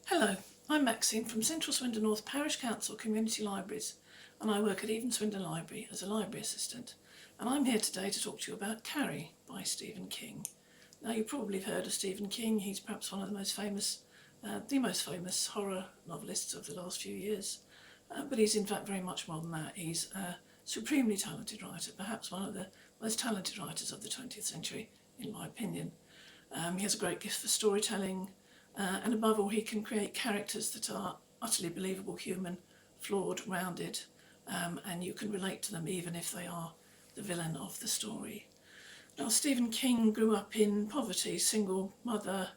Hello, I'm Maxine from Central Swindon North Parish Council Community Libraries, and I work at Swindon Library as a library assistant. And I'm here today to talk to you about Carrie by Stephen King. Now, you probably have heard of Stephen King. He's perhaps one of the most famous horror novelists of the last few years. But he's in fact very much more than that. He's a supremely talented writer, perhaps one of the most talented writers of the 20th century, in my opinion. He has a great gift for storytelling, and above all, he can create characters that are utterly believable, human, flawed, rounded, and you can relate to them even if they are the villain of the story. Now, Stephen King grew up in poverty, single mother.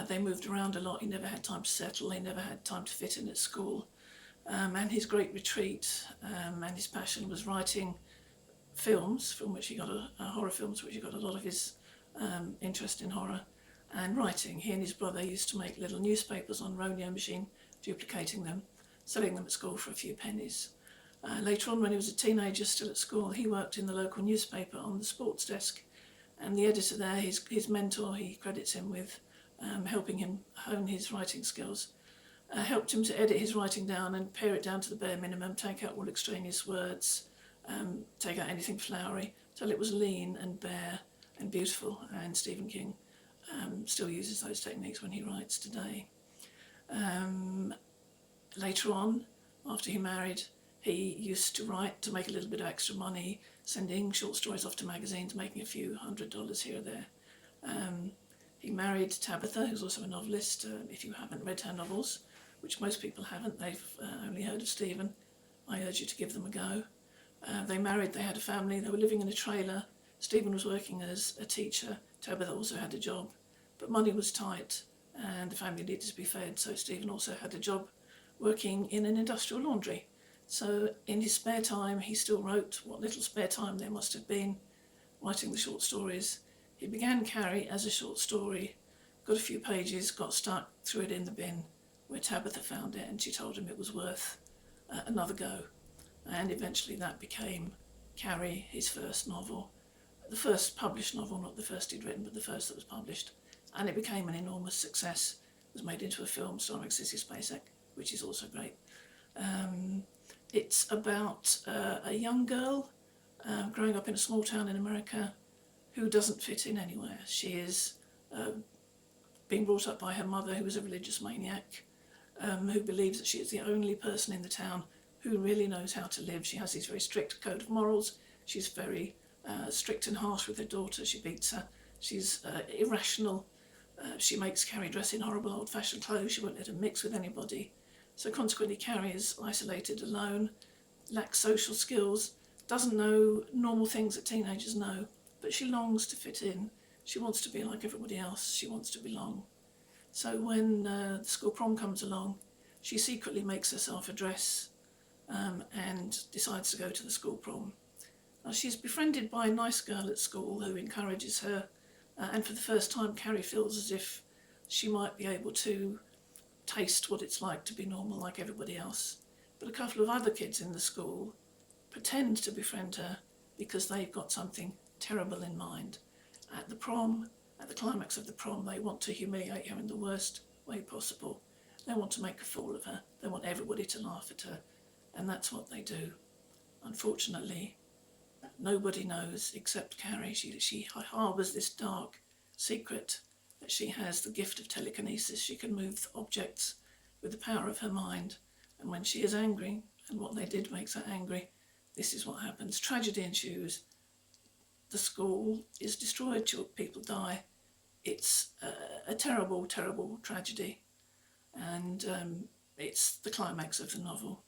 They moved around a lot. He never had time to settle. He never had time to fit in at school. And his great retreat and his passion was writing films, from which he got horror films, which he got a lot of his interest in horror, and writing. He and his brother used to make little newspapers on Roneo machine, duplicating them, selling them at school for a few pennies. Later on, when he was a teenager still at school, he worked in the local newspaper on the sports desk, and the editor there, his mentor, he credits him with helping him hone his writing skills, helped him to edit his writing down and pare it down to the bare minimum, take out all extraneous words, take out anything flowery, till it was lean and bare and beautiful. And Stephen King still uses those techniques when he writes today. Later on, after he married, he used to write to make a little bit of extra money, sending short stories off to magazines, making a few $100s here or there. He married Tabitha, who's also a novelist. If you haven't read her novels, which most people haven't, they've only heard of Stephen, I urge you to give them a go. They married, they had a family, they were living in a trailer. Stephen was working as a teacher. Tabitha also had a job, but money was tight and the family needed to be fed, so Stephen also had a job working in an industrial laundry. So in his spare time, he still wrote what little spare time there must have been, writing the short stories. He began Carrie as a short story, got a few pages, got stuck, threw it in the bin, where Tabitha found it and she told him it was worth another go. And eventually that became Carrie, his first novel. The first published novel, not the first he'd written, but the first that was published. And it became an enormous success. It was made into a film starring Sissy Spacek, which is also great. It's about a young girl growing up in a small town in America who doesn't fit in anywhere. She is being brought up by her mother, who is a religious maniac, who believes that she is the only person in the town who really knows how to live. She has this very strict code of morals. She's very strict and harsh with her daughter. She beats her. She's irrational. She makes Carrie dress in horrible old-fashioned clothes. She won't let her mix with anybody. So consequently, Carrie is isolated, alone, lacks social skills, doesn't know normal things that teenagers know, but she longs to fit in. She wants to be like everybody else. She wants to belong. So when the school prom comes along, she secretly makes herself a dress and decides to go to the school prom. Now, she's befriended by a nice girl at school who encourages her, and for the first time Carrie feels as if she might be able to taste what it's like to be normal like everybody else. But a couple of other kids in the school pretend to befriend her because they've got something terrible in mind. At the prom, at the climax of the prom, they want to humiliate her in the worst way possible. They want to make a fool of her. They want everybody to laugh at her, and that's what they do. Unfortunately, nobody knows except Carrie. She harbours this dark secret that she has the gift of telekinesis. She can move objects with the power of her mind. And when she is angry, and what they did makes her angry, this is what happens. Tragedy ensues. The school is destroyed, people die. It's a terrible, terrible tragedy. And it's the climax of the novel.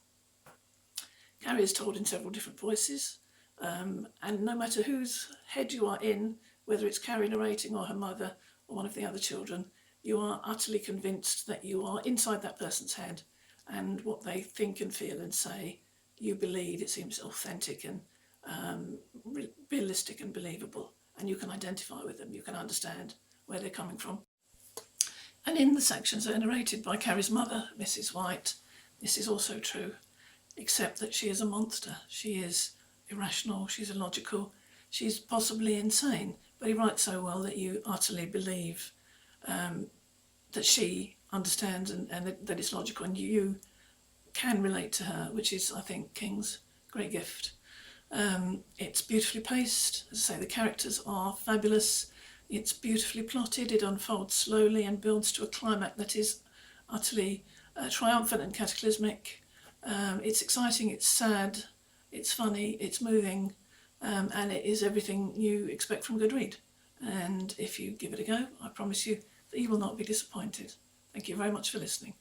Carrie is told in several different voices. And no matter whose head you are in, whether it's Carrie narrating or her mother or one of the other children, you are utterly convinced that you are inside that person's head, and what they think and feel and say, you believe. It seems authentic and realistic and believable, and you can identify with them. You can understand where they're coming from. And in the sections that are narrated by Carrie's mother, Mrs. White, this is also true, except that she is a monster. She is irrational, she's illogical, she's possibly insane, but he writes so well that you utterly believe that she understands and that it's logical, and you can relate to her, which is, I think, King's great gift. It's beautifully paced. As I say, the characters are fabulous. It's beautifully plotted. It unfolds slowly and builds to a climax that is utterly triumphant and cataclysmic. It's exciting, it's sad, it's funny, it's moving, and it is everything you expect from a good read. And if you give it a go, I promise you that you will not be disappointed. Thank you very much for listening.